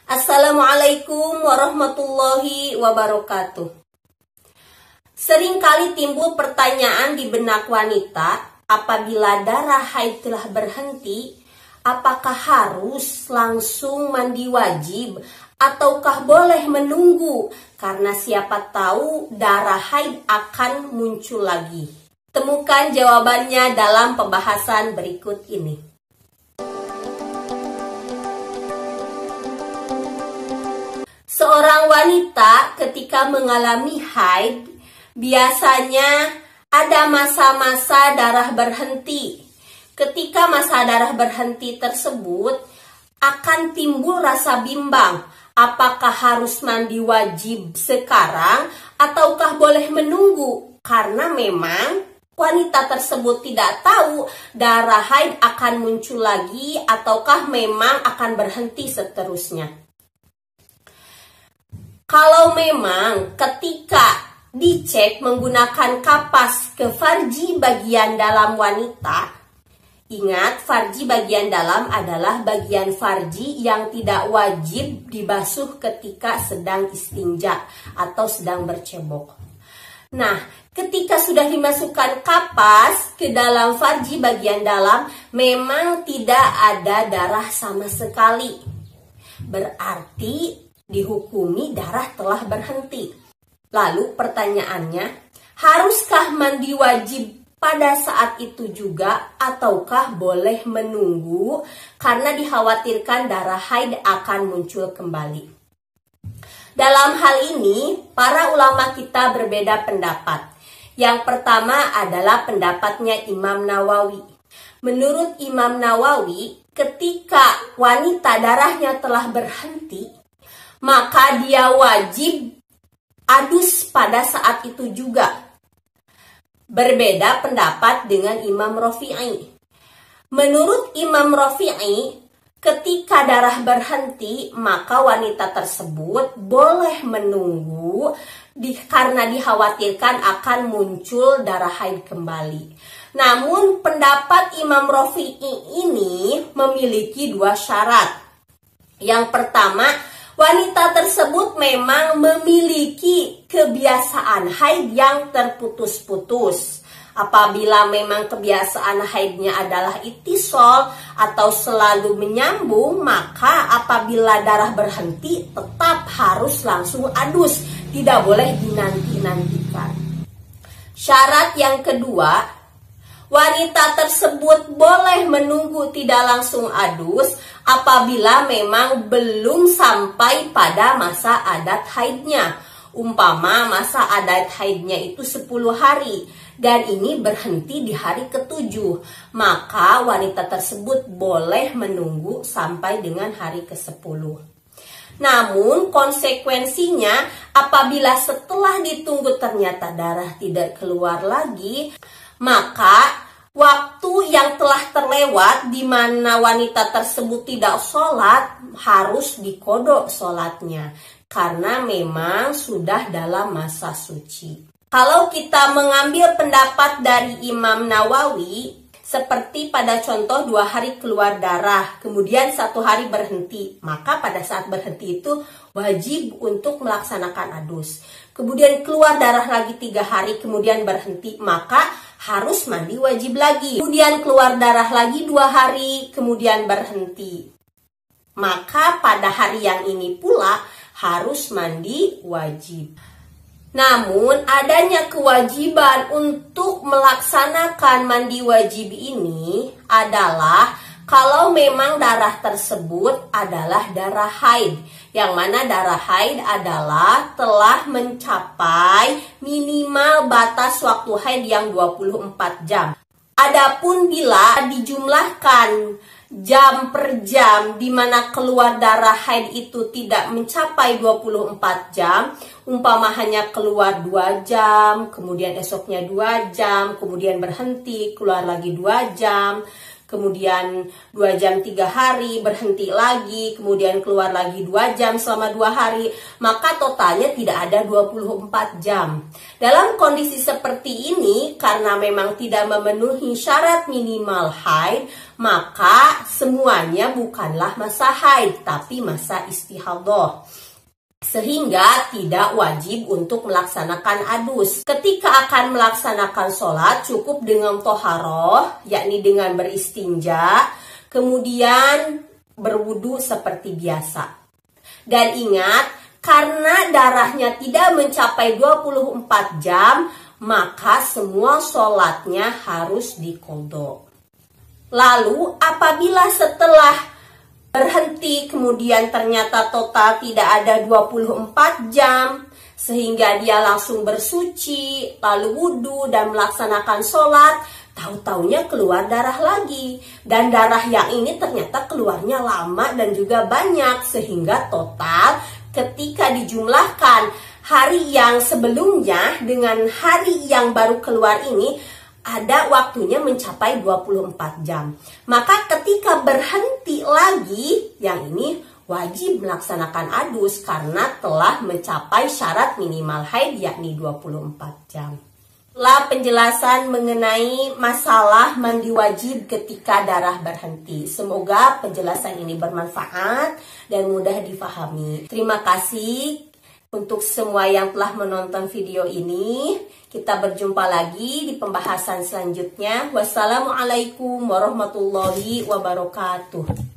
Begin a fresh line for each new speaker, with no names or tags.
Assalamualaikum warahmatullahi wabarakatuh. Seringkali timbul pertanyaan di benak wanita, apabila darah haid telah berhenti, apakah harus langsung mandi wajib ataukah boleh menunggu karena siapa tahu darah haid akan muncul lagi? Temukan jawabannya dalam pembahasan berikut ini. Seorang wanita ketika mengalami haid, biasanya ada masa-masa darah berhenti. Ketika masa darah berhenti tersebut, akan timbul rasa bimbang. Apakah harus mandi wajib sekarang ataukah boleh menunggu? Karena memang wanita tersebut tidak tahu darah haid akan muncul lagi ataukah memang akan berhenti seterusnya. Kalau memang ketika dicek menggunakan kapas ke farji bagian dalam wanita, ingat farji bagian dalam adalah bagian farji yang tidak wajib dibasuh ketika sedang istinja atau sedang bercebok. Nah, ketika sudah dimasukkan kapas ke dalam farji bagian dalam, memang tidak ada darah sama sekali. Berarti dihukumi darah telah berhenti. Lalu pertanyaannya, haruskah mandi wajib pada saat itu juga ataukah boleh menunggu karena dikhawatirkan darah haid akan muncul kembali? Dalam hal ini, para ulama kita berbeda pendapat. Yang pertama adalah pendapatnya Imam Nawawi. Menurut Imam Nawawi, ketika wanita darahnya telah berhenti, maka dia wajib adus pada saat itu juga. Berbeda pendapat dengan Imam Rafi'i. Menurut Imam Rafi'i, ketika darah berhenti, maka wanita tersebut boleh menunggu karena dikhawatirkan akan muncul darah haid kembali. Namun pendapat Imam Rafi'i ini memiliki dua syarat. Yang pertama, wanita tersebut memang memiliki kebiasaan haid yang terputus-putus. Apabila memang kebiasaan haidnya adalah itisol atau selalu menyambung, maka apabila darah berhenti tetap harus langsung adus, tidak boleh dinanti-nantikan. Syarat yang kedua, wanita tersebut boleh menunggu tidak langsung adus apabila memang belum sampai pada masa adat haidnya. Umpama masa adat haidnya itu 10 hari dan ini berhenti di hari ke-7, maka wanita tersebut boleh menunggu sampai dengan hari ke-10. Namun konsekuensinya apabila setelah ditunggu ternyata darah tidak keluar lagi, maka waktu yang telah terlewat di mana wanita tersebut tidak sholat harus dikodok sholatnya karena memang sudah dalam masa suci. Kalau kita mengambil pendapat dari Imam Nawawi, seperti pada contoh 2 hari keluar darah, kemudian 1 hari berhenti, maka pada saat berhenti itu wajib untuk melaksanakan adus. Kemudian keluar darah lagi 3 hari, kemudian berhenti, maka harus mandi wajib lagi. Kemudian keluar darah lagi 2 hari, kemudian berhenti. Maka pada hari yang ini pula harus mandi wajib. Namun adanya kewajiban untuk melaksanakan mandi wajib ini adalah kalau memang darah tersebut adalah darah haid, yang mana darah haid adalah telah mencapai minimal batas waktu haid yang 24 jam. Adapun bila dijumlahkan jam per jam di mana keluar darah haid itu tidak mencapai 24 jam, umpama hanya keluar 2 jam, kemudian esoknya 2 jam, kemudian berhenti, keluar lagi 2 jam, kemudian 2 jam 3 hari, berhenti lagi, kemudian keluar lagi 2 jam selama 2 hari, maka totalnya tidak ada 24 jam. Dalam kondisi seperti ini, karena memang tidak memenuhi syarat minimal haid, maka semuanya bukanlah masa haid, tapi masa istihadhah. Sehingga tidak wajib untuk melaksanakan adus. Ketika akan melaksanakan sholat, cukup dengan toharoh, yakni dengan beristinja, kemudian berwudu seperti biasa. Dan ingat, karena darahnya tidak mencapai 24 jam, maka semua sholatnya harus diqodho. Lalu apabila setelah berhenti kemudian ternyata total tidak ada 24 jam, sehingga dia langsung bersuci, lalu wudhu dan melaksanakan sholat, tahu-taunya keluar darah lagi. Dan darah yang ini ternyata keluarnya lama dan juga banyak, sehingga total ketika dijumlahkan hari yang sebelumnya dengan hari yang baru keluar ini, ada waktunya mencapai 24 jam. Maka ketika berhenti lagi, yang ini wajib melaksanakan adus karena telah mencapai syarat minimal haid, yakni 24 jam. Lah penjelasan mengenai masalah mandi wajib ketika darah berhenti. Semoga penjelasan ini bermanfaat dan mudah difahami. Terima kasih untuk semua yang telah menonton video ini. Kita berjumpa lagi di pembahasan selanjutnya. Wassalamualaikum warahmatullahi wabarakatuh.